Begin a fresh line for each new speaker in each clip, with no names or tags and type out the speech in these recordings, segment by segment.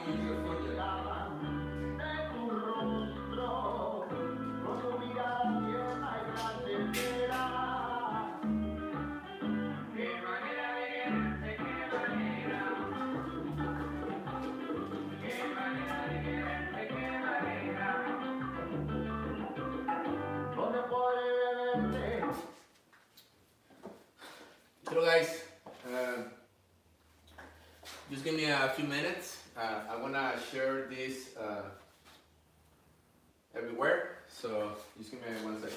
Hello guys, just give me a few minutes. I want to share this everywhere, so just give me 1 second.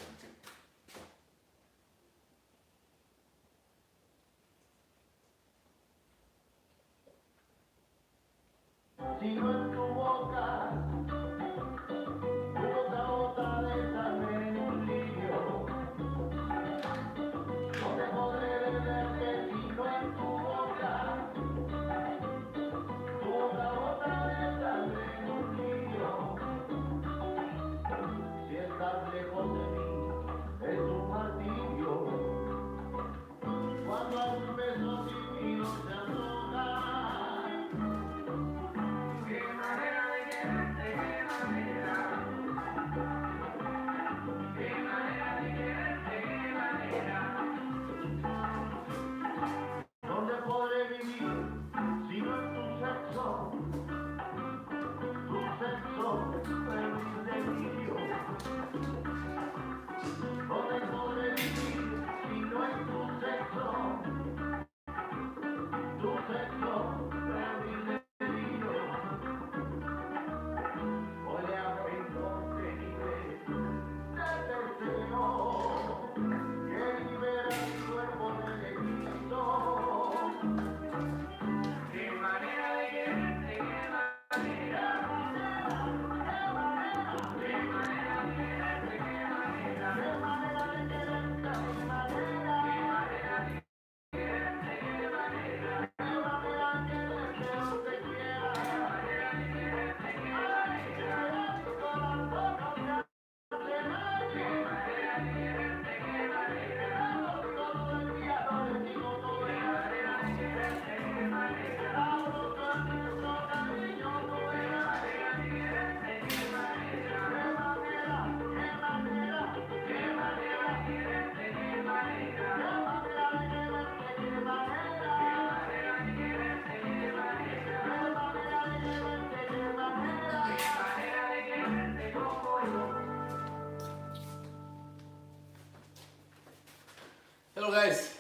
Hello guys,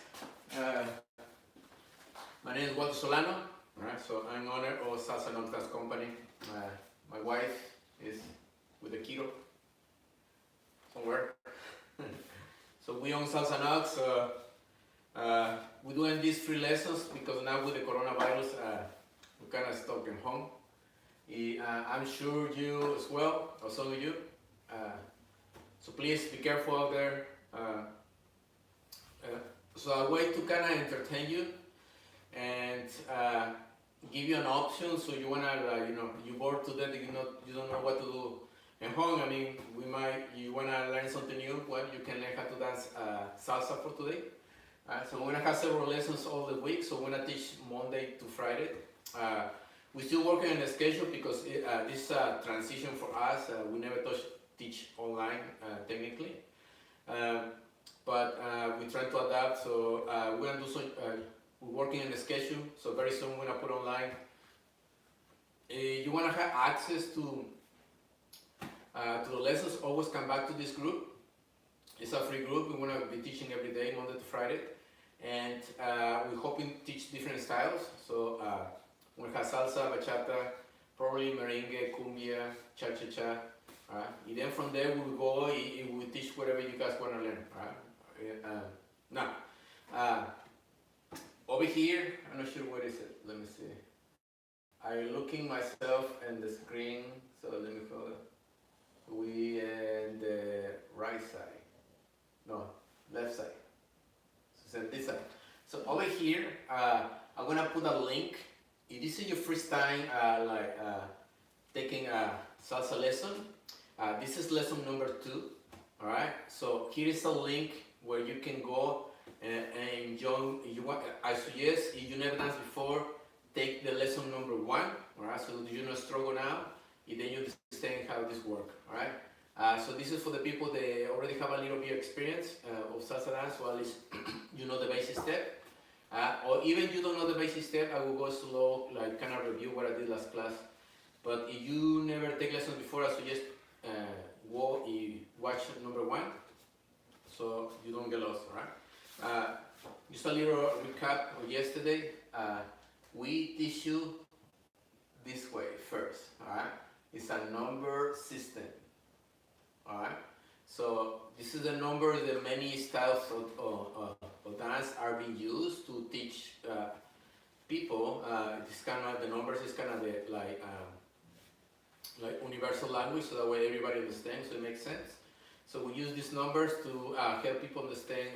my name is Waldo Solano. Alright, so I'm owner of SalsaKnox Dance Company. My wife is with the kiddo somewhere. So we own SalsaKnox. We're doing these free lessons because now with the coronavirus, we're kind of stuck at home. I'm sure you as well, or some of you. So please be careful out there. So a way to kind of entertain you and give you an option. So you wanna, you bored to death, you don't know what to do at home. I mean, you wanna learn something new. Well, you can learn how to dance salsa for today. So we're gonna have several lessons all the week. So we're gonna teach Monday to Friday. We're still working on the schedule because this is a transition for us. We never teach online technically. But we try to adapt, so we're gonna do some. We're working on the schedule, so very soon we're gonna put online. You wanna have access to the lessons. Always come back to this group. It's a free group. We're gonna be teaching every day, Monday to Friday, and we're hoping to teach different styles. So we're gonna have salsa, bachata, probably merengue, cumbia, cha-cha-cha. And then from there we will go. We will teach whatever you guys wanna learn. Now, over here, I'm not sure what is it. Let me see. I'm looking myself in the screen, so let me follow. We in the right side. No, left side. So this side. So over here, I'm gonna put a link. If this is your first time, taking a salsa lesson, this is lesson number 2. All right. So here is a link where you can go and join. I suggest if you never danced before, take the lesson number 1, all right? So you don't struggle now, and then you understand how this works, all right? So this is for the people that already have a little bit of experience of salsa dance, or at least you know the basic step. Or even you don't know the basic step, I will go slow, like kind of review what I did last class. But if you never take lessons before, I suggest watch number 1, so you don't get lost, all right? Just a little recap of yesterday. We teach you this way first, all right? It's a number system, all right? So this is the numbers that many styles of dance are being used to teach people. This kind of the numbers is kind of the like universal language, so that way everybody understands. So it makes sense. So we use these numbers to help people understand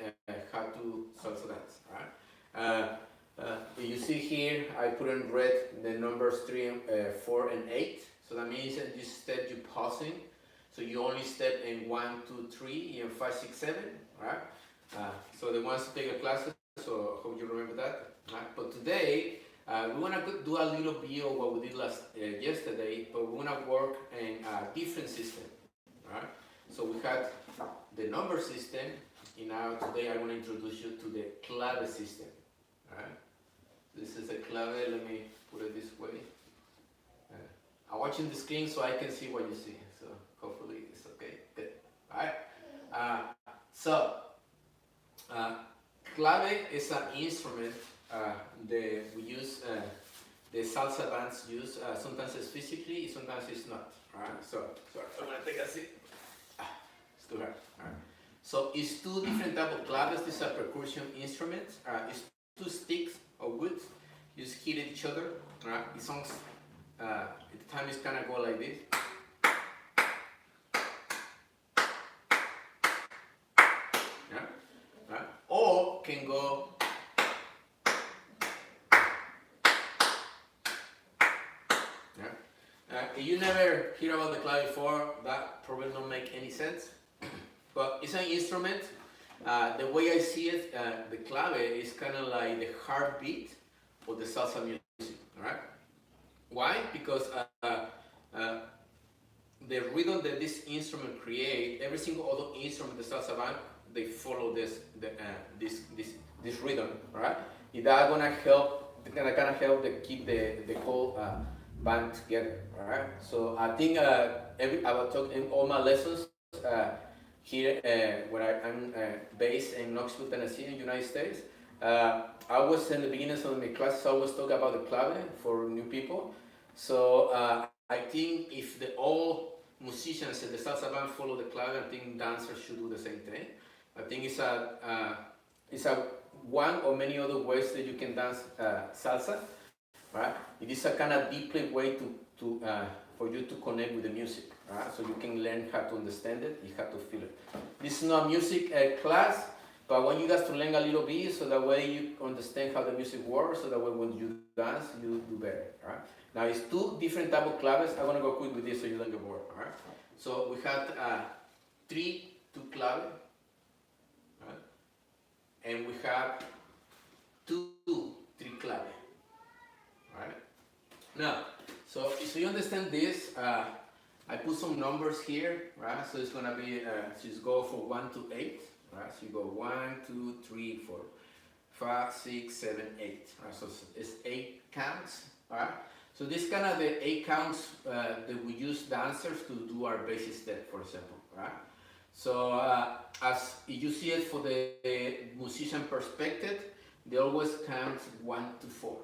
how to salsa dance. Right? You see here, I put in red the numbers 3, 4, and 8. So that means that this step you're pausing. So you only step in 1, 2, 3, and 5, 6, 7. Right? So the ones who take a class, so I hope you remember that. Right? But today, we want to do a little bit of what we did yesterday, but we want to work in a different system. Right? So we had the number system, and now today I want to introduce you to the clave system. Right? This is a clave, let me put it this way. I'm watching the screen so I can see what you see, so hopefully it's okay. Good. Alright? Clave is an instrument that we use, the salsa bands use. Sometimes it's physically, sometimes it's not. Alright? So I'm going to take a seat. It's too hard. Alright. So it's 2 different types of claves. These are percussion instruments. It's 2 sticks of wood. You just hit each other. Right? It sounds, at the time it's kind of go like this. Yeah? Right? Or can go. Yeah? If you never hear about the clave before, that probably don't make any sense. But it's an instrument. The way I see it, the clave is kind of like the heartbeat of the salsa music. Right? Why? Because the rhythm that this instrument creates, every single other instrument, the salsa band, they follow this rhythm. Right? Is that gonna help? Gonna kind of help to keep the whole band together. Right? So I think I will talk in all my lessons. Here, where I'm based in Knoxville, Tennessee, in the United States, I was in the beginnings of my classes, I always talk about the clave for new people. So I think if all musicians in the salsa band follow the clave, I think dancers should do the same thing. I think it's a one or many other ways that you can dance salsa. Right? It is a kind of deeply way to for you to connect with the music. Right? So you can learn how to understand it, you have to feel it. This is not music class, but I want you guys to learn a little bit so that way you understand how the music works, so that way when you dance, you do better. Right? Now it's 2 different types of claves. I want to go quick with this so you don't get bored. Right? So we had 3 clave, right? And we have 2 3 clave. Right? Now, so you understand this, I put some numbers here, right? So it's gonna be, just go from 1 to 8, right? So you go 1, 2, 3, 4, 5, 6, 7, 8. Right? So it's 8 counts, right? So this kind of the 8 counts that we use dancers to do our basic step, for example, right? So as you see it for the musician perspective, they always count 1 to 4,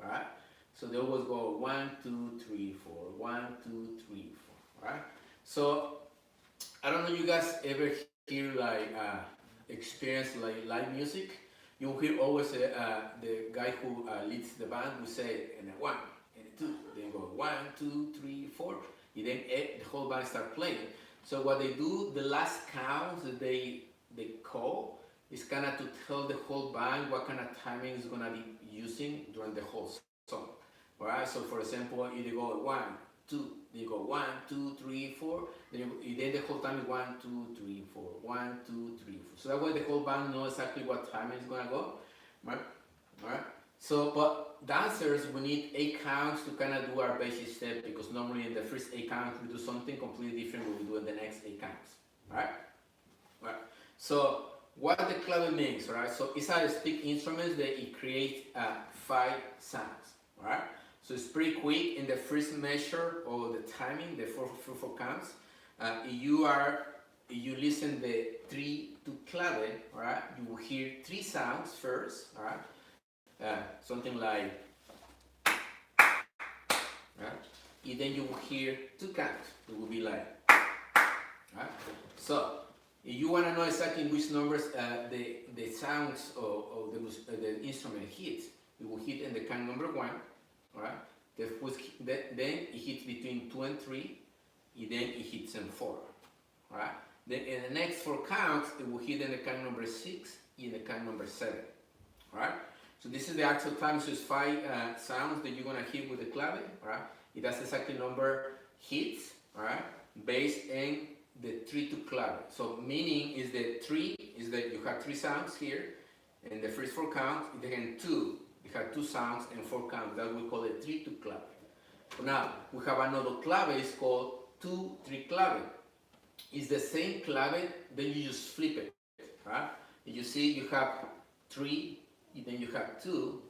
right? So they always go 1, 2, 3, 4, 1, 2, 3, 4, right? So I don't know, you guys ever hear like experience like live music? You hear always the guy who leads the band will say, and 1, and 2, then go 1, 2, 3, 4, and then the whole band start playing. So what they do, the last count that they call is kind of to tell the whole band what kind of timing is gonna be using during the whole song. Alright, so for example, if you go 1, 2, then you go 1, 2, 3, 4, then the whole time is 1, 2, 3, 4, 1, 2, 3, 4. So that way the whole band knows exactly what time it's gonna go. Right? Alright. So, but dancers, we need 8 counts to kind of do our basic step, because normally in the first 8 counts we do something completely different what we do in the next 8 counts. Alright? Right. So, what the clave means, right? So, it's a stick instrument that it creates 5 sounds. Alright? So, it's pretty quick in the first measure of the timing, the 4 counts. You listen the 3 to clave, alright? You will hear 3 sounds first, alright? Something like, right? And then you will hear 2 counts. It will be like, right? So if you want to know exactly which numbers the sounds of the instrument hits, it will hit in the count number 1, right? Then it hits between 2 and 3, and then it hits in 4, right? Then in the next 4 counts, it will hit in the count number 6 and the count number 7, right? So this is the actual time. So it's 5 sounds that you're gonna hit with the clave, right? It has exactly number hits, right? Based on the 3 to clave. So meaning is that 3 is that you have 3 sounds here, and the first 4 counts, then 2. You have 2 sounds and 4 counts. That we call it 3 to clave. Now we have another clave. It's called 2-3 clave. It's the same clave. Then you just flip it, right? You see, you have 3. And then you have 2,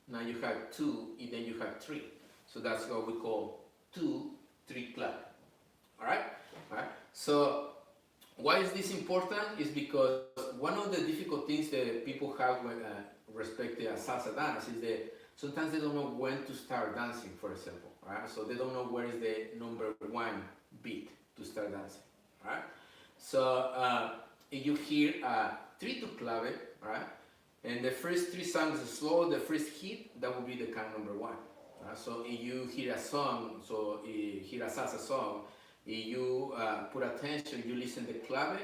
now you have 2, and then you have 3. So that's what we call 2-3 clave. Alright? Alright? So why is this important? Is because one of the difficult things that people have with respect to salsa dance is that sometimes they don't know when to start dancing, for example. Right? So they don't know where is the number 1 beat to start dancing. Right? So if you hear 3 to clave, right? And the first 3 sounds are slow, the first hit, that will be the count number 1. So if you hear a song, so you hear a salsa song, if you put attention, you listen to the clave,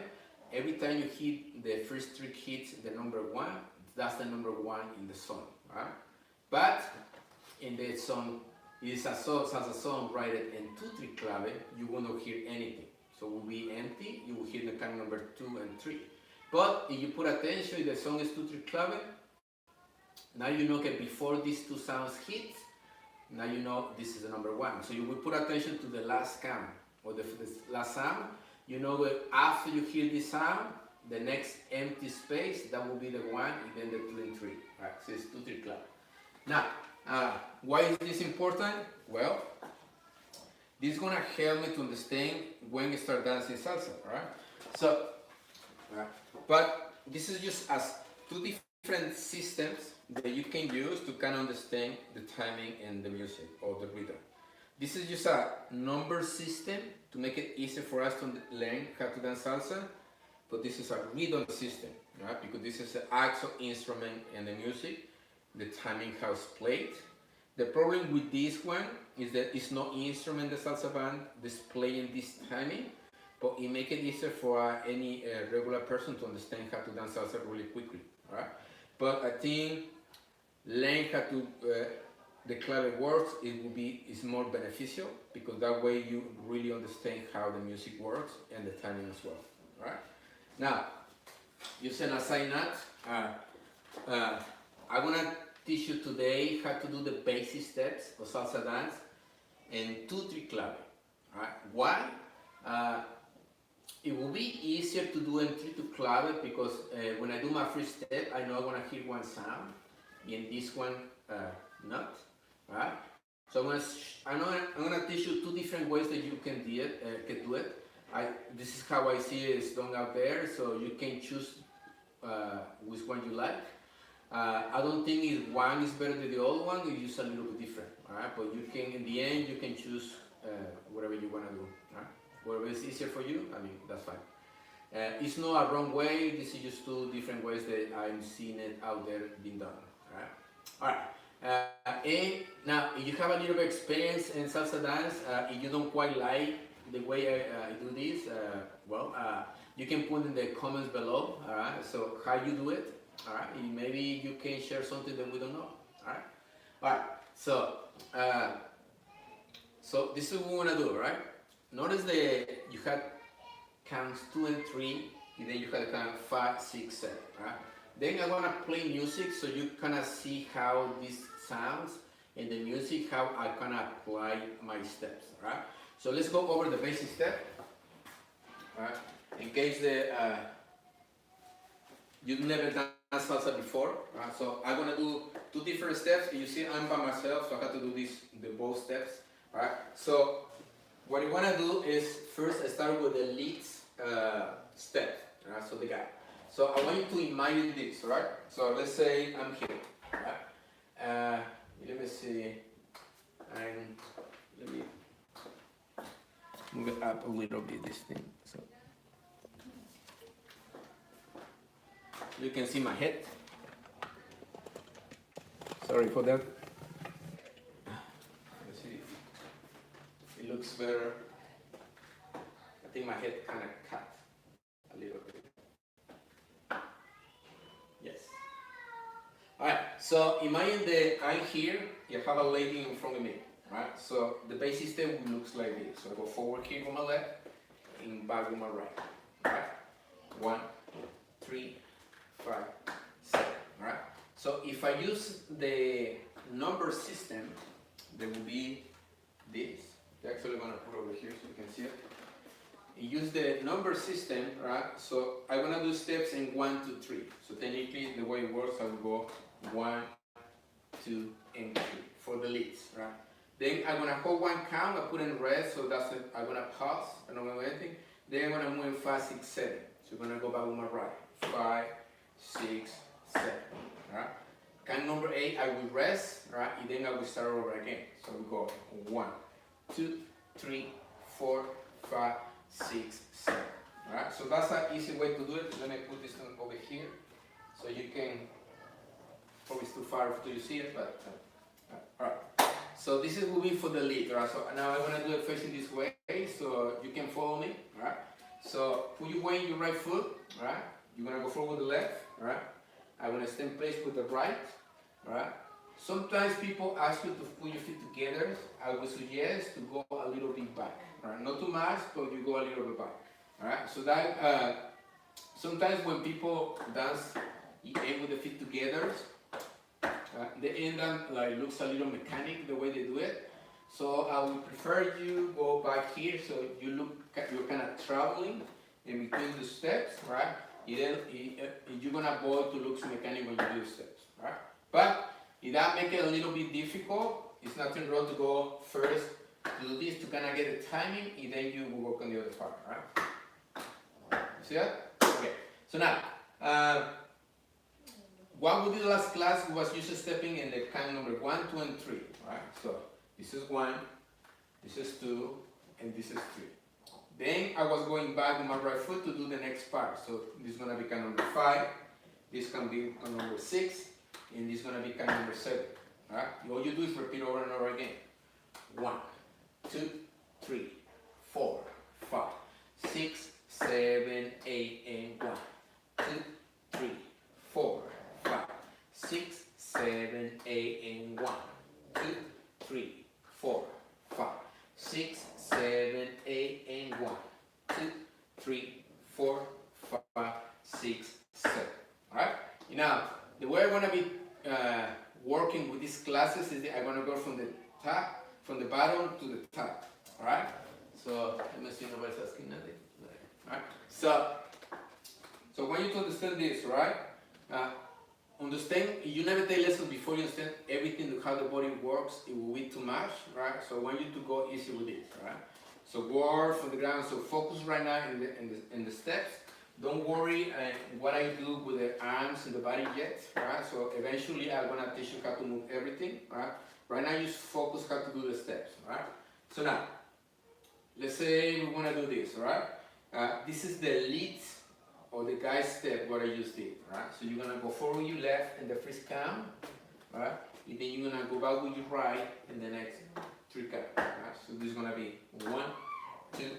every time you hit the first 3 hits, the number 1, that's the number 1 in the song. Right? But in the song, it's a salsa song written in 2-3 clave, you will not hear anything. So it will be empty, you will hear the count number 2 and 3. But if you put attention, the song is 2-3 clave. Now you know that before these 2 sounds hit, now you know this is the number 1. So you will put attention to the last count or the last sound. You know that after you hear this sound, the next empty space, that will be the 1 and then the 2 and 3. Right? So it's 2-3 clave. Now, why is this important? Well, this is gonna help me to understand when to start dancing salsa. Right? So. But this is just as 2 different systems that you can use to kind of understand the timing and the music or the rhythm. This is just a number system to make it easier for us to learn how to dance salsa, but this is a rhythm system, right? Because this is the actual instrument and the music, the timing how it's played. The problem with this one is that it's no instrument, the salsa band, that's playing this timing. But it makes it easier for any regular person to understand how to dance salsa really quickly, right? But I think learning how to the clave works, is more beneficial, because that way you really understand how the music works and the timing as well, right? Now, using a side note, I'm gonna teach you today how to do the basic steps of salsa dance in 2-3 clave, right? Why? It will be easier to do in 3 to clave, because when I do my first step, I know I'm gonna hear 1 sound, and this one not, right? So I'm gonna teach you 2 different ways that you can do it. This is how I see it done out there, so you can choose which one you like. I don't think one is better than the other one. It's just a little bit different, alright? But you can, in the end, you can choose whatever you wanna do, alright? Whatever is easier for you, I mean, that's fine. It's not a wrong way. This is just 2 different ways that I'm seeing it out there being done. All right. And now, if you have a little bit of experience in salsa dance, if you don't quite like the way I do this, you can put in the comments below. All right. So how you do it? All right. And maybe you can share something that we don't know. All right. All right. So this is what we want to do, right? Notice that you had counts 2 and 3, and then you had count 5, 6, 7, right? Then I'm gonna play music so you kind of see how this sounds in the music, how I kind of apply my steps, right? So let's go over the basic step, right? In case you've never done salsa before, right? So I'm gonna do two different steps. You see, I'm by myself, so I have to do both steps, right? So what you wanna do is first I start with the lead step, right? So the guy. So I want you to imagine this, right? So let's say I'm here, right? Let me see, let me move it up a little bit, this thing. So you can see my head. Sorry for that. Let's see. It looks better. I think my head kind of cut a little bit. Yes. Alright, so imagine that I'm here, you have a lady in front of me, right? So the basic step looks like this. So I go forward here with my left, and back with my right, right? 1, 3, 5, 7, right? So if I use the number system, there will be this. I'm actually gonna put over here so you can see it. Use the number system, right? So I'm gonna do steps in 1, 2, 3. So technically the way it works, I will go 1, 2, and 3 for the leads, right? Then I'm gonna hold one count, I put in red, so that's it. I'm gonna pause, I don't know anything. Then I'm gonna move in 5, 6, 7. So I'm gonna go back with my right. 5, 6, 7, right? Count number 8, I will rest, right? And then I will start over again. So we go 1, 2, 3, 4, 5, 6, 7. Alright, so that's an easy way to do it. Let me put this one over here so you can, probably it's too far till you see it, but alright. So this is moving for the lead, right? So now I'm gonna do it facing this way so you can follow me, alright? So put your weight in your right foot, alright? You're gonna go forward with the left, alright? I'm gonna stay in place with the right, alright? Sometimes people ask you to put your feet together. I would suggest to go a little bit back. Right? Not too much, but you go a little bit back. All right. So that sometimes when people dance, you aim with the feet together. They end up like looks a little mechanic the way they do it. So I would prefer you go back here so you look you're kind of traveling in between the steps, right? You're gonna avoid to look mechanic when you do the steps, right? But if that makes it a little bit difficult, it's nothing wrong to go first do this to kind of get the timing, and then you will work on the other part, right? See that? Okay. So now, what we did last class was just stepping in the count number 1, 2, and 3, right? So this is 1, this is 2, and this is 3. Then I was going back with my right foot to do the next part. So this is gonna be count number 5, this can be count number 6, and this is gonna be count number 7. All right? All you do is repeat over and over again. 1, 2, 3, 4, 5, 6, 7, 8, and 1. 2, 3, 4, 5, 6, 7, 8, and 1. 2, 3, 4, 5, 6, 7, 8, and 1. 2, 3, 4, 5, 6, 7. All right? Now, the way I'm gonna be working with these classes is that I'm gonna go from the top, from the bottom to the top. All right? So let me see if nobody's asking nothing. All right? So I want you to understand this, right? Understand, you never take lessons before you understand everything how the body works. It will be too much, right? So I want you to go easy with it, right? So work from the ground. So focus right now in the steps. Don't worry what I do with the arms and the body yet, right? So eventually I'm gonna teach you how to move everything, right? Right now just focus how to do the steps, right? So now, let's say we wanna do this, right? This is the lead or the guide step what I just did, right? So you're gonna go forward with your left in the first count, right? And then you're gonna go back with your right in the next 3 counts, right? So this is gonna be 1, 2,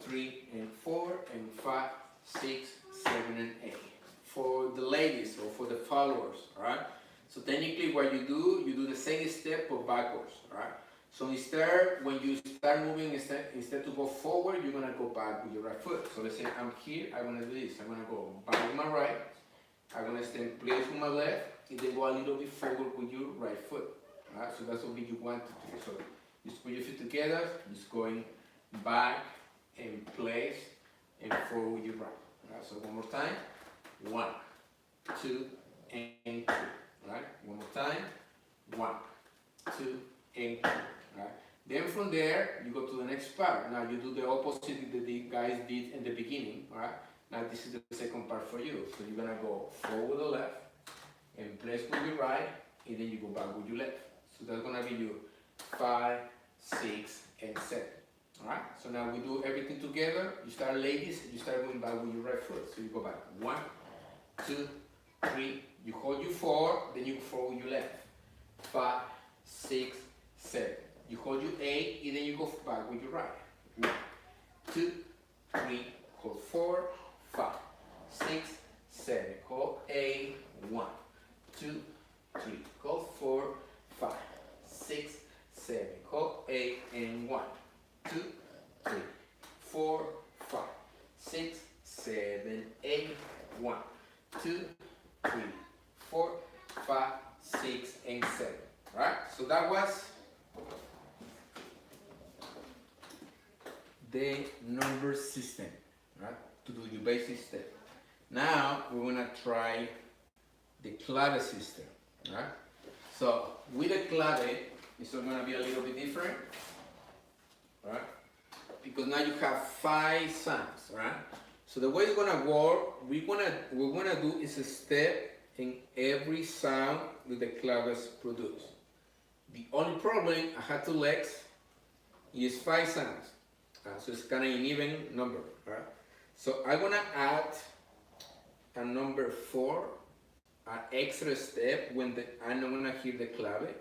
3, and 4, and 5, 6, 7, and 8. For the ladies or for the followers, right? So technically what you do the same step but backwards, right? So instead, when you start moving, instead to go forward, you're gonna go back with your right foot. So let's say I'm here, I'm gonna do this. I'm gonna go back with my right, I'm gonna stay in place with my left, and then go a little bit forward with your right foot. Alright, so that's what you want to do. So just put your feet together, just going back in place and forward with your right. Alright, so one more time. 1, 2, and 3. Alright, one more time. 1, 2, and 3. Alright. Then from there, you go to the next part. Now you do the opposite that the guys did in the beginning. Alright. Now this is the second part for you. So you're gonna go forward with the left, and place with your right, and then you go back with your left. So that's gonna be your 5, 6, and 7. Alright? So now we do everything together. You start, ladies, you start going back with your right foot. So you go back 1, 2, 3. You hold your 4, then you go forward with your left. 5, 6, 7. You hold your 8, and then you go back with your right. 1, 2, 3. Hold 4, 5, 6, 7. Hold 8. 1, 2, 3. Hold 4, 5, 6, 7. Hold 8, and 1, 2, 3, 4, 5, 6, 7, 8. 1, 2, 3, 4, 5, 6, and 7. Alright? So that was the number system, right? To do your basic step. Now we're gonna try the clave system, right? So with the clave, it's gonna be a little bit different, right? Because now you have 5 sounds, right? So the way it's gonna work, we're gonna do is a step in every sound that the claves produce. The only problem, I had 2 legs, is 5 sounds. So it's kind of an even number, right? So I'm gonna add a number 4, an extra step when I'm not gonna hear the clave.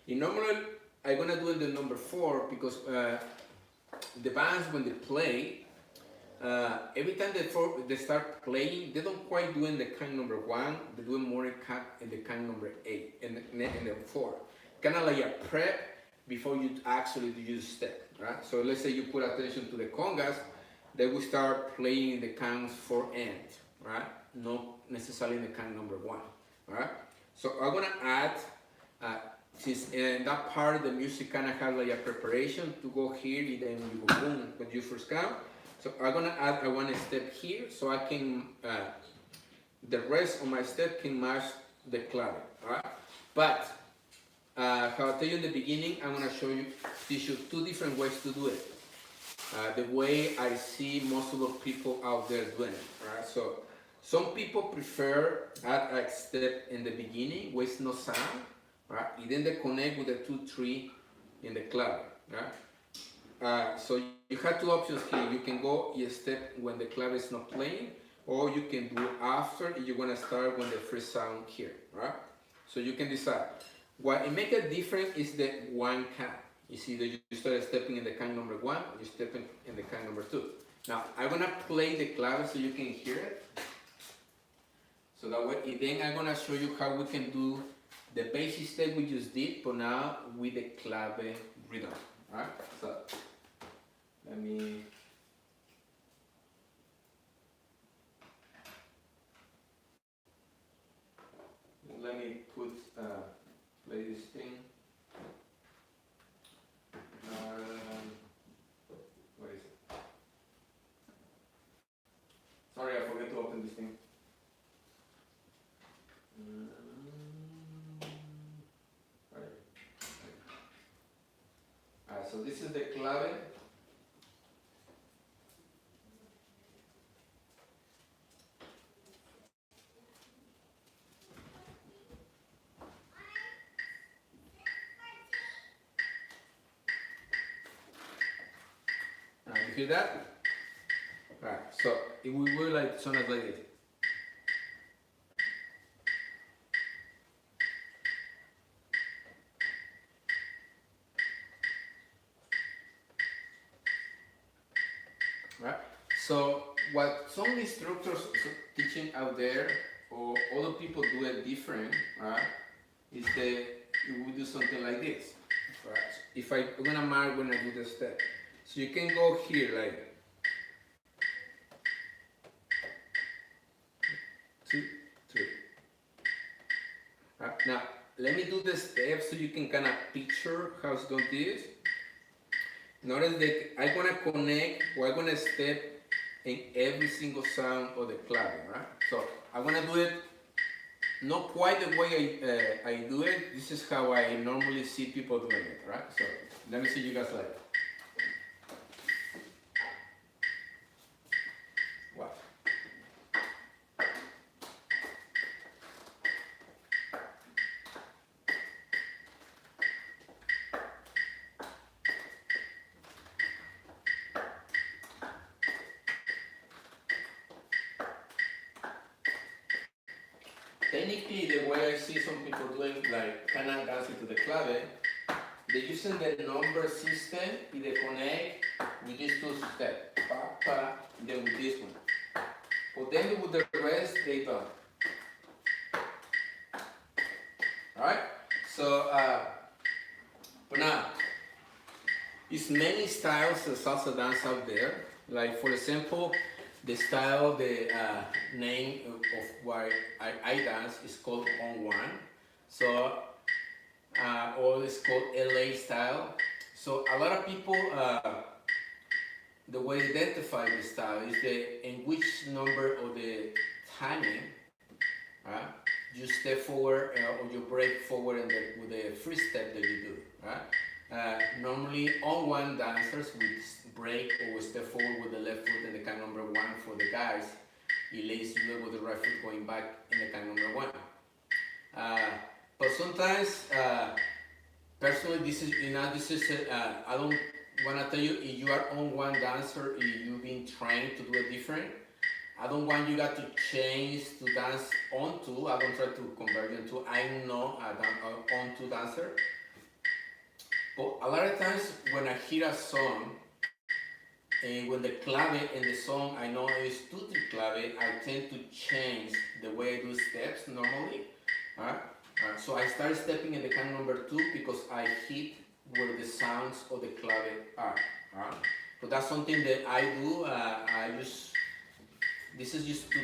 And normally I'm gonna do the number 4 because the bands when they play, every time they start playing, they don't quite do in the count number 1. They do more in the count number 8 and the 4. Kind of like a prep before you actually do your step, right? So let's say you put attention to the congas, they will start playing in the counts 4 and, right? Not necessarily in the count number 1, right? So I'm gonna add, since in that part of the music kind of has like a preparation to go here, and then you go boom when you first count. So I'm gonna add one step here, so I can, the rest of my step can match the clave, alright? But, how I tell you in the beginning, I'm gonna teach you 2 different ways to do it. The way I see most of the people out there doing it, alright? So, some people prefer add a step in the beginning with no sound, right? And then they connect with the 2, 3 in the clave, right? So you have 2 options here. You can go a step when the clave is not playing, or you can do after, and you're gonna start when the first sound here, right? So you can decide. What it makes a difference is the 1 count. You see that you start stepping in the count number 1, you're stepping in the count number 2. Now I'm gonna play the clave so you can hear it. So that way, and then I'm gonna show you how we can do the basic step we just did, but now with the clave rhythm. Alright? So let me put play this thing. What is it? Sorry, I forgot to open this thing. Alright, so this is the clave. You hear that? Alright, so it will like sound like this. Right? So what some instructors teaching out there, or other people do it different, right? Is that we do something like this. Right? So if I'm gonna mark when I do the step. So you can go here like 2, 3. Right? Now, let me do the steps so you can kind of picture how it's going to do this. Notice that I'm going to connect or I'm going to step in every single sound of the clave, right? So I'm going to do it not quite the way I do it. This is how I normally see people doing it, right? So let me see you guys like it. Wow. Technically, the way I see some people doing, like kind of dancing to the clave, they're using the number system and they connect with these two steps, pa, pa, and then with this one. But then with the rest, they don't. Alright? So, but now, there's many styles of salsa dance out there. Like, for example, the style, the name of what I dance is called on one. So, or it's called LA style. So a lot of people, the way they identify the style is in which number of the timing you step forward or you break forward with the free step that you do. Right? Normally, on one dancers would break or step forward with the left foot in the count number one for the guys. He lays you with the right foot going back in the count number one. But sometimes, personally, this is I don't want to tell you if you are on one dancer, if you've been trained to do it different. I don't want you guys to change to dance on two. I don't try to convert you into I'm not an on two dancer. But a lot of times when I hear a song, and when the clave in the song I know it's 2-3 clave, I tend to change the way I do steps normally. So I start stepping in the count number 2 because I hit where the sounds of the clave are. But that's something that I do. This is just to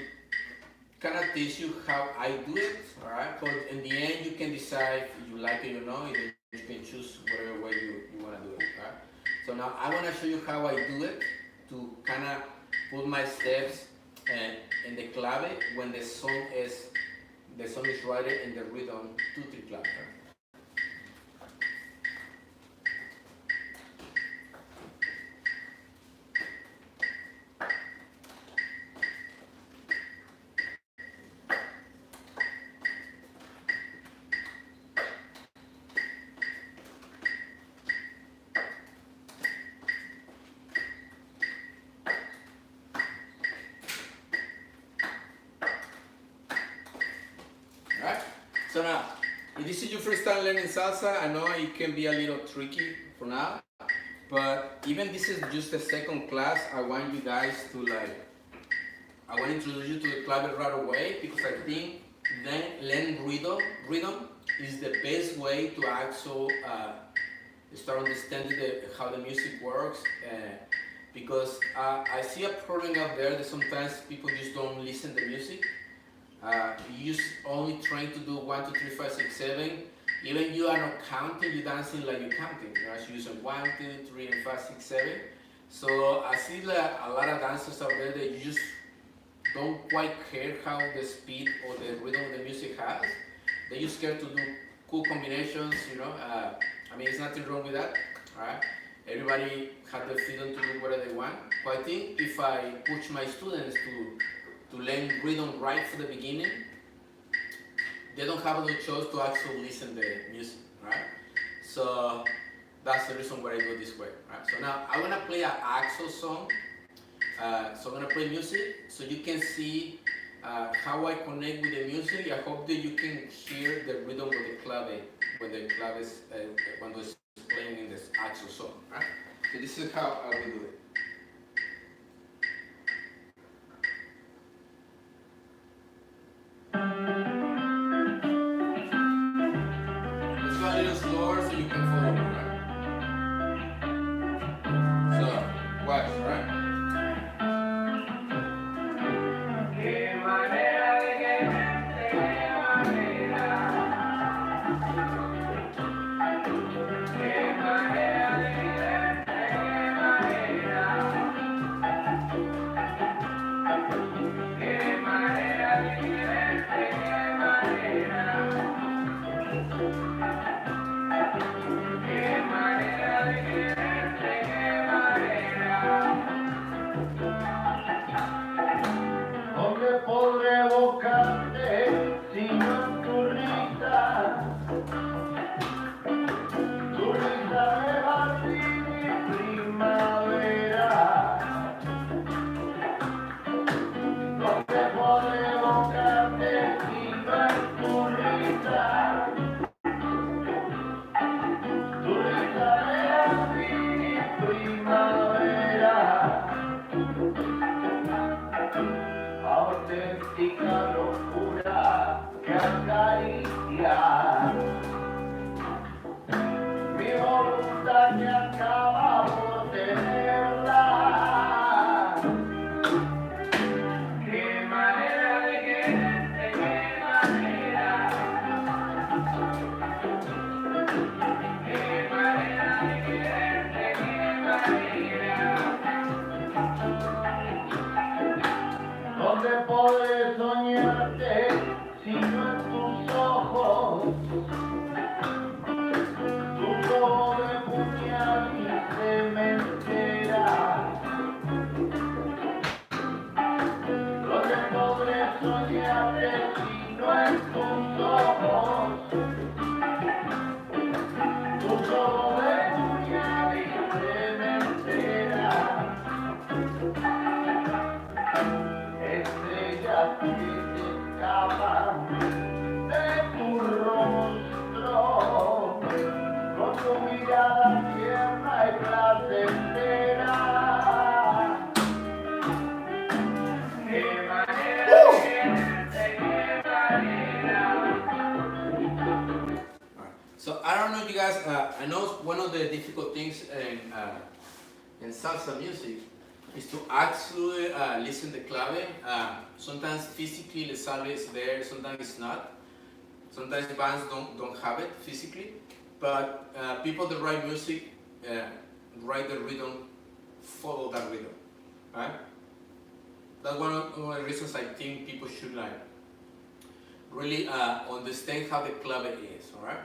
kind of teach you how I do it. Alright, but in the end you can decide if you like it or not. You can choose whatever way you want to do it. Right? So now I want to show you how I do it to kind of put my steps in the clave when the song is right in the rhythm 2-3 clave. Right? So now, if this is your first time learning salsa, I know it can be a little tricky for now, but even this is just the second class, I want you guys to I want to introduce you to the clave right away because I think learn rhythm is the best way to actually start understanding how the music works. Because I see a problem out there that sometimes people just don't listen to music. You just only trying to do 1, 2, 3, 5, 6, 7. Even you are not counting, you're dancing like you're counting. You're using 1, 2, 3, and 5, 6, 7. So I see a lot of dancers out there that you just don't quite care how the speed or the rhythm of the music has. They just care to do cool combinations, I mean, there's nothing wrong with that, alright? Everybody has the freedom to do whatever they want. But I think if I push my students to learn rhythm right from the beginning, they don't have no choice to actually listen to the music, right? So that's the reason why I do it this way, right? So now I'm gonna play an actual song. So I'm gonna play music so you can see how I connect with the music. I hope that you can hear the rhythm of the clave when the clave is when it's playing in this actual song, right? So this is how I will do it. Let's go a little slower so you can follow me, right? So watch, right?
¿Dónde podré soñarte si no en tus ojos? Tus ojos de puñal y cementera. ¿Dónde podré soñarte si no en tus ojos? Tus ojos de puñal y cementera. Estrellas que se escapan de tu rostro, con tu mirada tierna y placentera. Qué manera de quererte, qué manera.
So I don't know if you guys, I know one of the difficult things in salsa music is to actually listen to clave. Sometimes physically the salve is there, sometimes it's not. Sometimes bands don't have it physically, but people that write music write the rhythm, follow that rhythm, right? That's one of the reasons I think people should like really understand how the clave is, all right?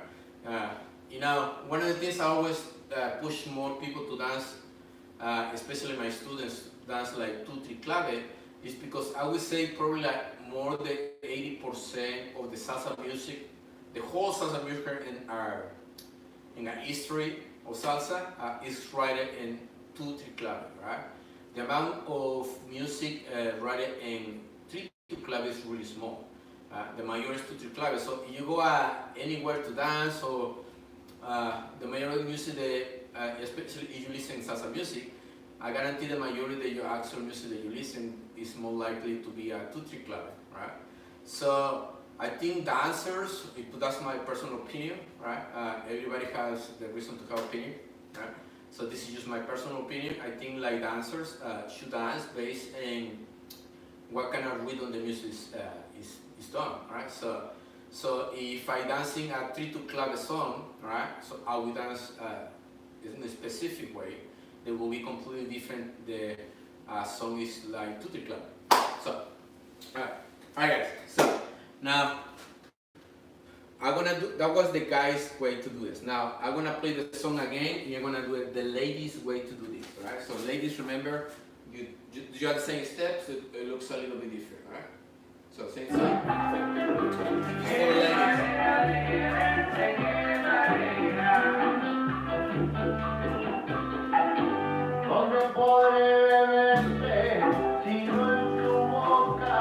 You know, one of the things I always push more people to dance, especially my students, dance like 2-3 clave, is because I would say probably like more than 80% of the salsa music, the whole salsa music in our history of salsa is written in 2-3 clave, right? The amount of music written in 3-2 clave is really small. The majority is 2-3 clave. So if you go anywhere to dance, or the majority of music, especially if you listen to salsa music, I guarantee the majority of your actual music that you listen is more likely to be a 2-3 clave, right? So I think dancers, that's my personal opinion, right? Everybody has the reason to have opinion, right? So this is just my personal opinion. I think like dancers should dance based on what kind of rhythm the music is done, right? So if I dancing a 3-2 clave song, right? So I will dance in a specific way. They will be completely different. The song is like 2-3 clave. So, alright guys. So now I'm gonna do. That was the guy's way to do this. Now I'm gonna play the song again, and you're gonna do it the ladies' way to do this. Alright. So ladies, remember, you have the same steps. It looks a little bit different. Alright. So same side.
¿Dónde podré beberte si no en tu boca?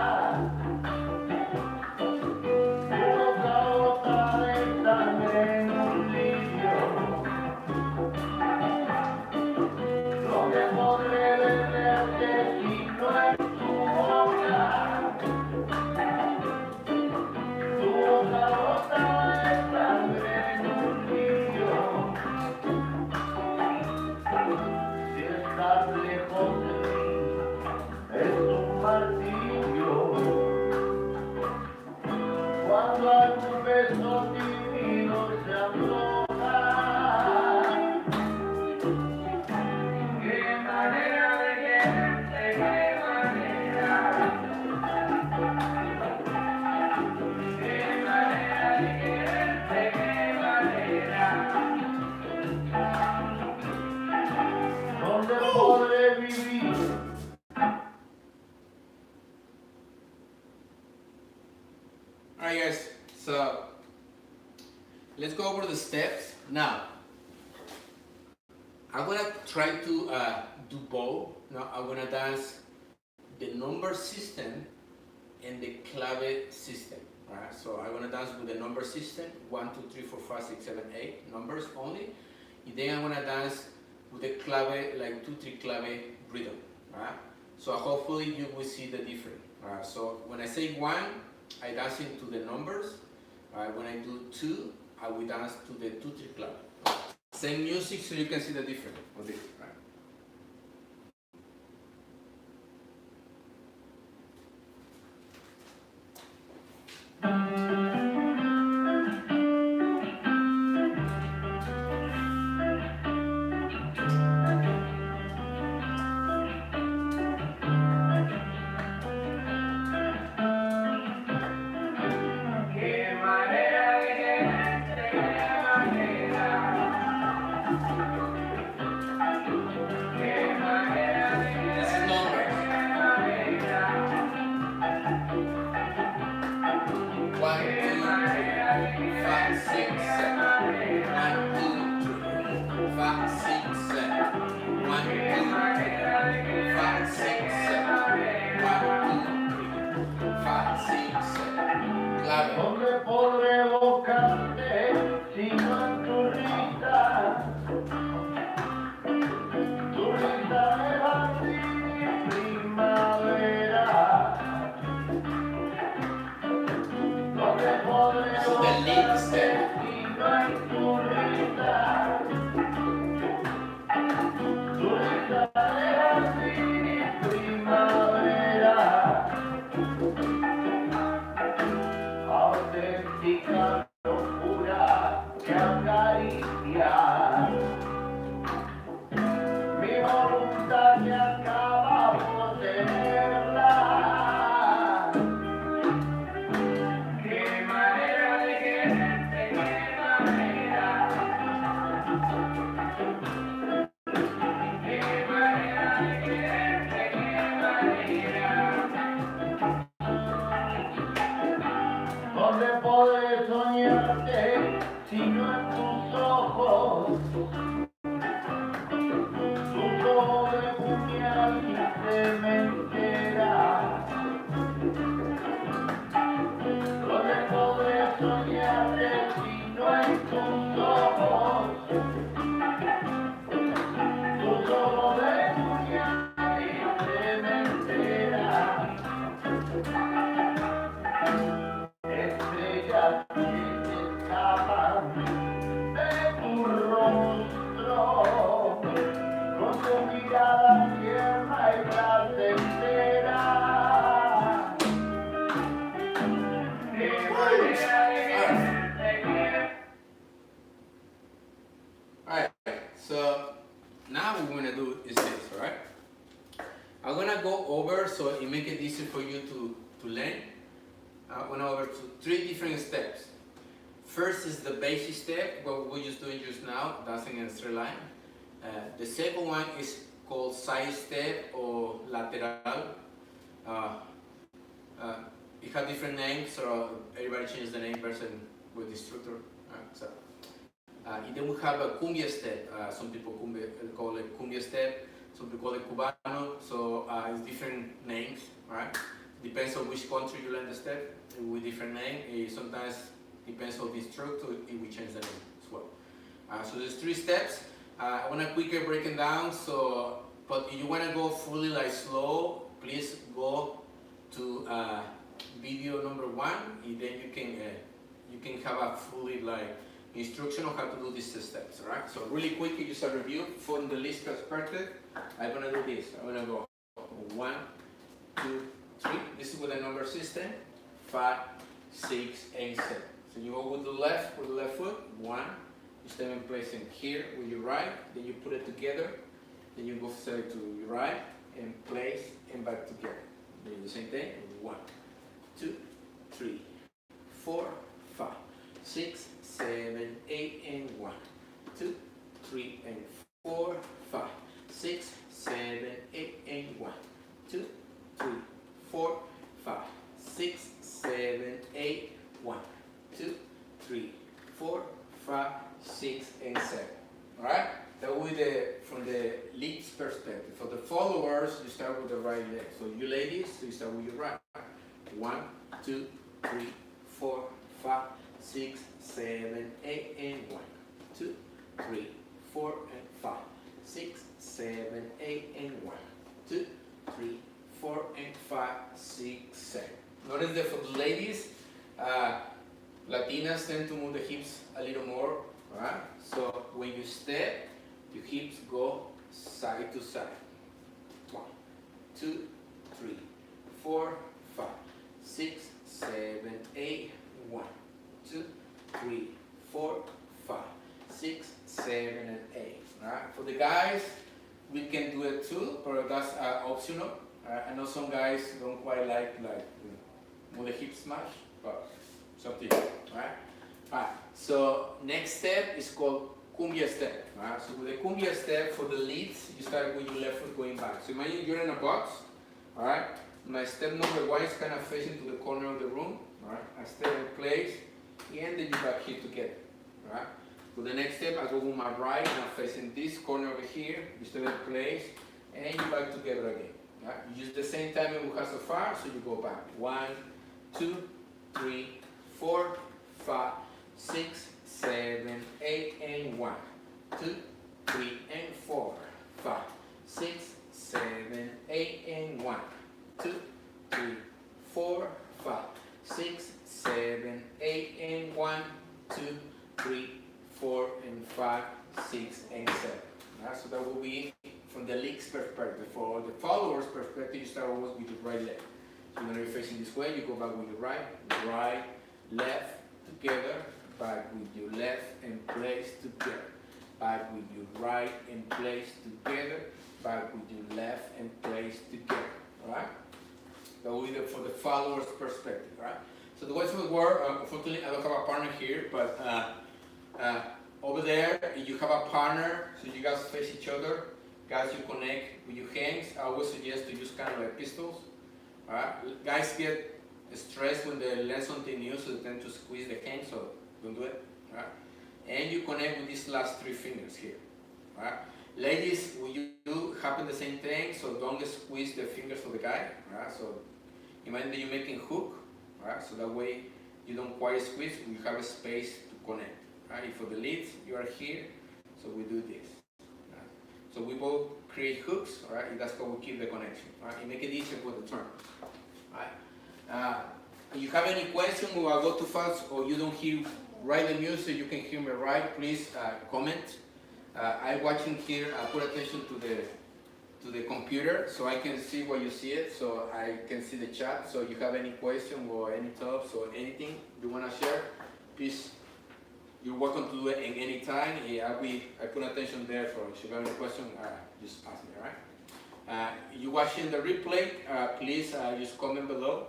Tu boca bota de sangre en un lirio. ¿Dónde podré beberte si no en tu boca? Tu boca bota de sangre en un lirio. Si estás lejos de mí, es un martirio. Cuando algún beso tímido se antoja, qué manera de quererte, qué manera. Qué manera de quererte, qué manera. ¿Dónde podré vivir?
Alright guys, so let's go over the steps. Now, I'm gonna try to do both. Now I'm gonna dance the number system and the clave system. Alright, so I'm gonna dance with the number system, 1, 2, 3, 4, 5, 6, 7, 8 numbers only. And then I'm gonna dance with the clave, like 2-3 clave rhythm. Alright, so hopefully you will see the difference. Alright, so when I say 1, I dance into the numbers. Alright, when I do 2, I will dance to the 2-3 clave. Same music, so you can see the difference of this. Right?
jardín en primavera, auténtica locura que acaricia mi voluntad que acaba por tenerla. Qué manera de quererte, qué manera. Qué manera de quererte, qué manera. ¿Dónde podré soñarte si no en tus ojos? Tus ojos de puñal y cementera. ¿Dónde podré soñarte si no en tus ojos? Tus ojos de puñal y cementera. Estrellas que se escapan de tu rostro, con tu mirada tierna y placentera. Qué manera de quererte.
Alright, so now what we're gonna do is this, alright? I'm gonna go over so it make it easy for you to learn. I went over to 3 different steps. First is the basic step, what we're just doing just now, dancing in a straight line. The second one is called side step or lateral. It has different names, so everybody changes the name person with the instructor. And then we have a cumbia step. Some people call it cumbia step, some people call it cubano, so it's different names, right? Depends on which country you learn the step with different name. Sometimes depends on the instructor, we change the name as well. So there's 3 steps. I want to quickly break it down. So, but if you want to go fully like slow, please go to video number 1, and then you can have a fully like instruction on how to do these steps. All right. So really quickly, just a review from the least perspective. I'm gonna do this. I'm gonna go 1, 2, 3. This is with a number system. 5, 6, and 7. So you go with the left foot. 1. You step in place in here with your right. Then you put it together. Then you go straight to your right and place and back together. Then you do the same thing. 1, 2, 3, 4, 5, 6, 7, 8, and 1, 2, 3, and 4, 5, 6, 7, 8, and 1, 2, 3, 4, 5, 6, 7, 8, 1, 2, 3, 4, 5, 6, and 7. Alright? That will be from the lead's perspective. For the followers, you start with the right leg. So you ladies, you start with your right. 1, 2, 3, 4, 5, 6, 7, 8, and 1, 2, 3, 4, and 5, 6, 7, 8, and 1, 2, 3, 4, and 5, 6, 7. Notice that for the ladies, Latinas tend to move the hips a little more, right? So when you step, your hips go side to side. 1, 2, 3, 4, 5, 6, 7, 8, 1, 2, 3, 4, 5, 6, 7, and 8. Right? For the guys, we can do it too, but that's optional. I know some guys don't quite like move the hip smash, but it's up to you. Right? Alright. So next step is called cumbia step. Right? So with the cumbia step, for the leads, you start with your left foot going back. So imagine you're in a box. All right. My step number 1 is kind of facing to the corner of the room. All right. I step in place, and then you back here together. All right. For the next step, I go with my right, and I'm facing this corner over here. You step in place, and you back together again. All right. You use the same timing we have so far, so you go back. 1, 2, 3, 4, 5, 6, 7, 8, and 1, 2, 3, and 4, 5, 6, 7, 8, and 1, 2, 3, 4, 5, 6, 7, 8, and 1, 2, 3, 4, and 5, 6, and 7. Right, so that will be from the league's perspective. For the follower's perspective, you start always with your right leg. So you're gonna be facing this way, you go back with your right, left, together, back with your left and place together. Back with your right and place together. Back with your left and place together. Alright? That will be for the follower's perspective, right? So the way it will work, unfortunately I don't have a partner here, but over there, if you have a partner, so you guys face each other, guys you connect with your hands. I always suggest to use kind of like pistols. Alright? Guys get stressed when they learn something new, so they tend to squeeze the hand, so don't do it. Alright? And you connect with these last 3 fingers here. Alright? Ladies, will you happen the same thing, so don't squeeze the fingers of the guy. Alright? So imagine that you're making hook, right? So that way you don't quite squeeze, you have a space to connect. Right? For the leads, you are here, so we do this. Right? So we both create hooks, right? And that's how we keep the connection. Right? And make it easier for the turn. Right? If you have any question or I go too fast or you don't hear right the music, you can hear me right, please comment. I'm watching here, put attention to the computer so I can see what you see it, so I can see the chat. So if you have any question or any thoughts or anything you want to share, please, you're welcome to do it in any time. I put attention there, so if you have any question, just ask me, alright? You're watching the replay, please just comment below.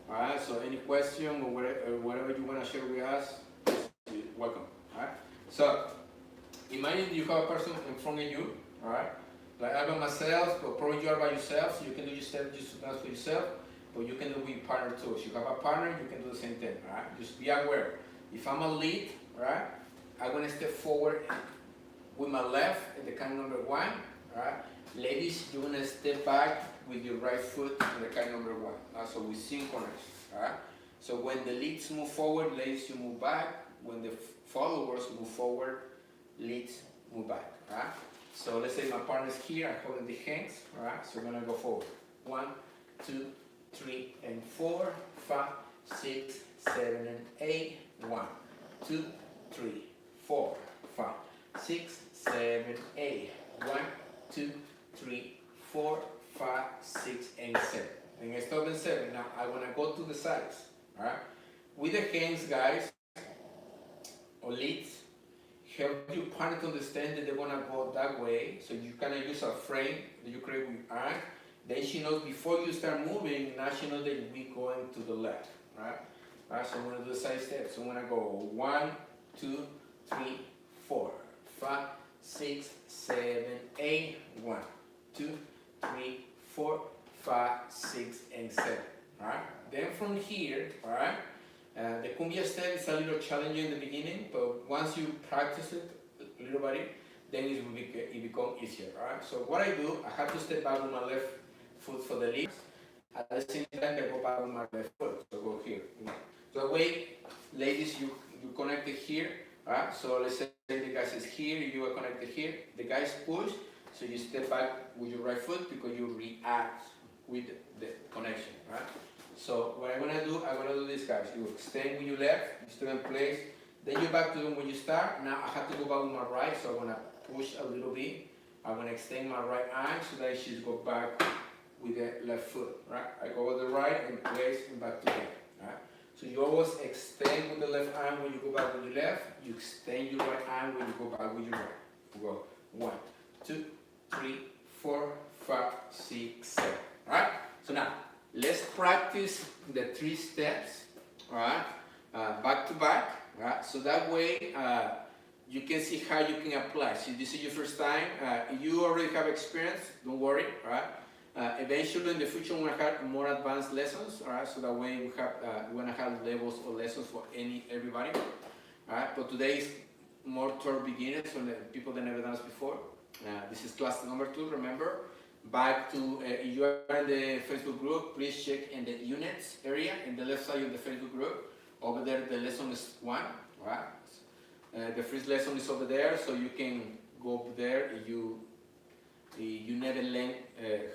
Alright, so any question or whatever you want to share with us, you're welcome. Alright? So imagine you have a person in front of you, alright? Like I by myself, but probably you are by yourself, so you can do yourself just to dance for yourself, but you can do with partner too. If you have a partner, you can do the same thing, alright? Just be aware. If I'm a lead, right, I'm gonna step forward with my left in the count number 1, alright? Ladies, you're gonna step back with your right foot in the count number 1. So we synchronize, alright? So when the leads move forward, ladies, you move back. When the followers move forward, leads move back, alright? So let's say my partner's here, I'm holding the hands, alright? So we're gonna go forward. 1, 2, 3, and 4, 5, 6, 7, and 8. 1, 2, 3, 4, 5, 6, 7, 8. 1, 2, 3, 4, 5, 6, and 7. And I stop in 7. Now I want to go to the sides. Alright? With the hands, guys, or leads, help your partner to understand that they want to go that way. So you kind of use a frame that you create with your arm. Then she knows before you start moving, now she knows that we're going to the left. Right? Alright, so I'm going to do the side steps. So I'm going to go 1, 2, 3, 4, 5, 6, 7, 8. 1, 2, 3, 4, 5, 6, and 7. Alright? Then from here, alright, the cumbia step is a little challenging in the beginning, but once you practice it a little bit, then it becomes easier. Alright? So what I do, I have to step back with my left foot for the leads. At the same time, I go back with my left foot. So go here. So that way, ladies, you connected here. Alright? So let's say the guy is here, you are connected here. The guys push, so you step back with your right foot because you react with the connection. Right? So what I'm gonna do this, guys. You extend with your left, you stay in place. Then you back to them when you start. Now I have to go back with my right, so I'm gonna push a little bit. I'm gonna extend my right arm so that she go back with the left foot. Right? I go with the right and place and back to them. Right? So you always extend with the left arm when you go back with your left. You extend your right arm when you go back with your right. You go 1, 2, 3, 4, 5, 6, 7. Alright? So now, let's practice the 3 steps, alright? Back to back, right? So that way, you can see how you can apply. So this is your first time. If you already have experience, don't worry, alright? Eventually, in the future, we're gonna have more advanced lessons, alright? So that way, we're gonna have levels or lessons for everybody, alright? But today is more toward beginners, so people that never done this before. This is class number 2, remember? Back to, if you are in the Facebook group, please check in the units area, in the left side of the Facebook group. Over there, the lesson is 1, right? The first lesson is over there, so you can go up there if you never learned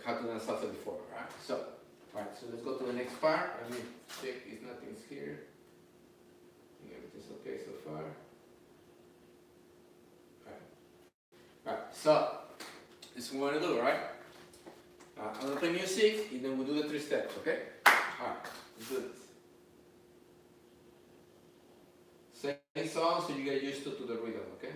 how to dance salsa before, right? So, alright, so let's go to the next part. Let me check if nothing's here. Everything's okay so far. Alright, so, this is what we're going to do, right? I'm gonna play music, and then we'll do the 3 steps, okay? Alright, let's do this. Same song so you get used to the rhythm, okay?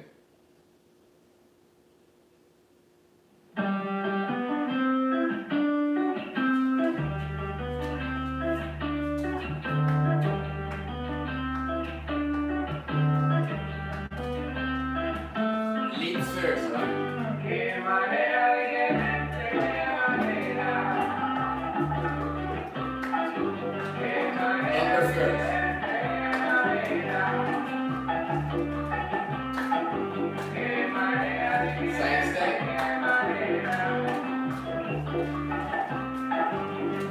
Lead first, right?
Qué manera de quererte, qué manera. Qué manera
Number
de
first.
quererte, qué manera. Qué manera de
Side step.
qué manera.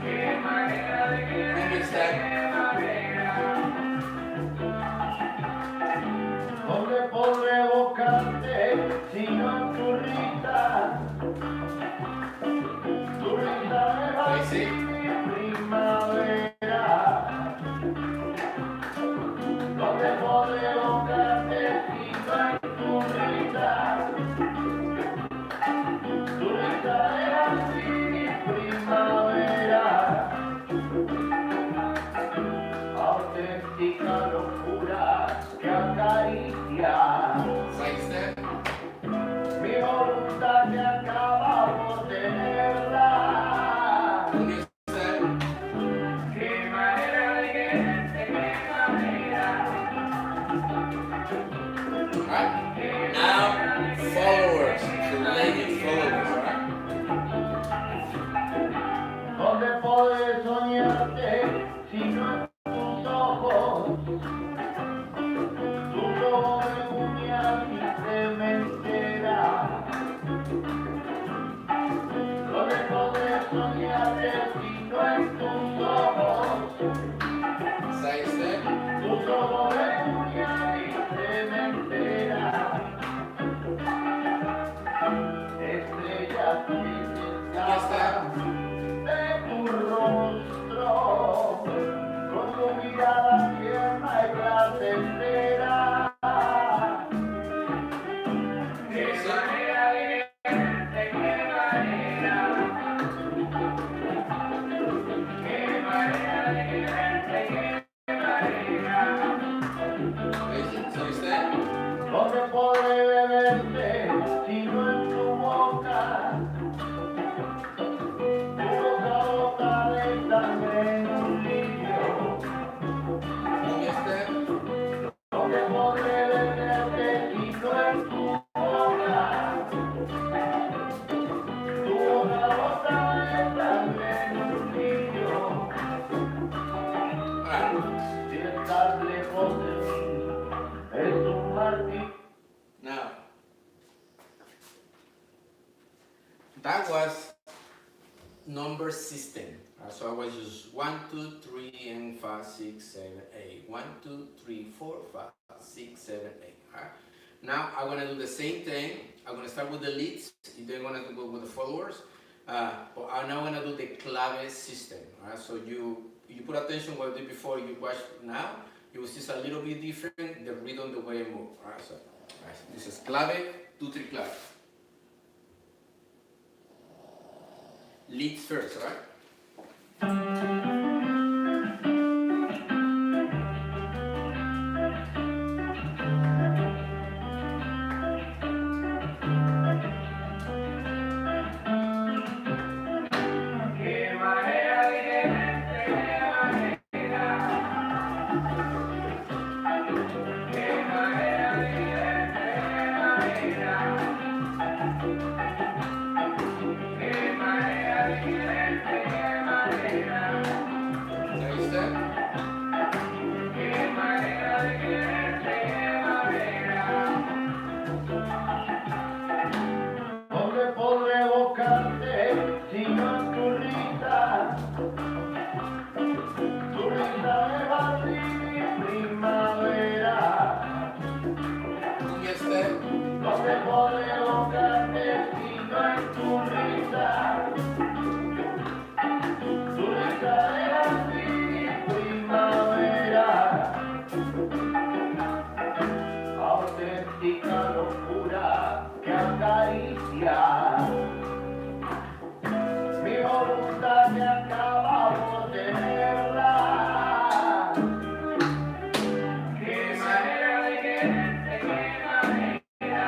Qué manera de
Finger step.
¿Dónde podré buscarte si no en tu risa? Tu risa me va a
Face it.
primavera. ¿Dónde podré buscarte si no en tu risa? Tu risa me va a primavera. Auténtica locura que acaricia
Side step.
mi voluntad que acaba por tenerla.
Finger step.
Qué manera de quererte, qué manera.
Alright? Now, followers. Related followers, alright?
¿Dónde podré soñarte si no en tus ojos? Tus ojos de uñas y cementera. ¿Dónde podré soñarte si no en tus ojos?
Side step.
Tus ojos de uñas y cementera. Estrellas que
Ya está.
de tu rostro, con tu mirada tierna y placentera. Qué manera de quererte, qué manera. Qué manera de quererte, qué manera.
Face it. Side step.
¿Dónde podré beberte si no en tu boca? Tu boca boca de sangre en un lirio.
Finger step.
¿Dónde podré beberte si no en tu boca? Tu boca boca de sangre en un lirio.
Alright.
Si estás lejos de mí, es un martirio.
Now, that was number system. So I was just 1, 2, 3, and 5, 6, 7, 8. 1, 2, 3, 4, 5, 6, 7, 8. Alright. Now I'm gonna do the same thing. I'm gonna start with the leads, and then I'm gonna go with the followers. But I'm now gonna do the clave system. Alright. So you put attention what I did before. You watch now. You will see it's a little bit different the rhythm, the way I move. Alright. So this is clave, 2, 3 clave. Leads first, alright?
Qué manera de quererte, qué manera. Qué manera de quererte, qué manera. Qué manera de quererte, qué manera. me acabamos de verla. Qué manera de quererte, qué manera.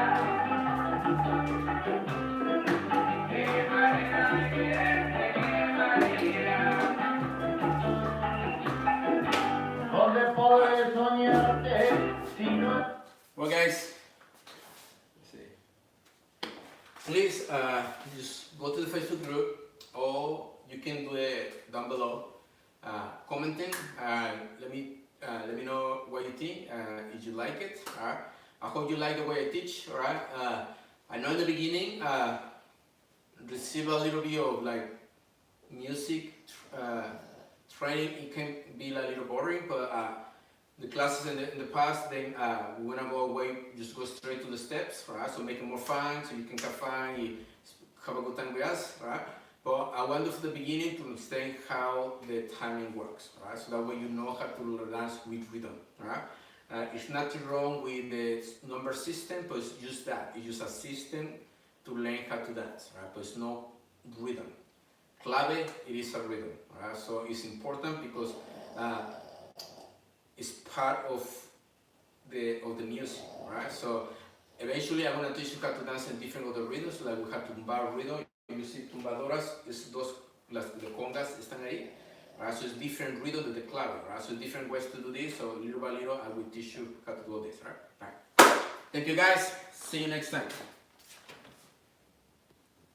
Qué manera de quererte, qué manera. ¿Dónde podré soñarte si no?
Well, guys, let's see. Please just go to the Facebook group, or you can do it down below, commenting. Let me know what you think. If you like it, alright. I hope you like the way I teach. Alright. I know in the beginning, receive a little bit of like music training. It can be a little boring, but the classes in the past, then we wanna go away, just go straight to the steps, right? So make it more fun, so you can have fun, you have a good time with us, right? But I want to from the beginning to explain how the timing works, right? So that way you know how to dance with rhythm, right? It's nothing wrong with the number system, but it's just that. It's just a system to learn how to dance, right? But it's no rhythm. Clave, it is a rhythm, right? So it's important because it's part of the music, right? So eventually I'm gonna teach you how to dance in different other rhythms, like we have tumbar rhythm. You see tumbadoras, es dos, the congas están ahí, right? So it's different rhythm than the clave, right? So different ways to do this. So little by little, I will teach you how to do this, right? Thank you guys. See you next time.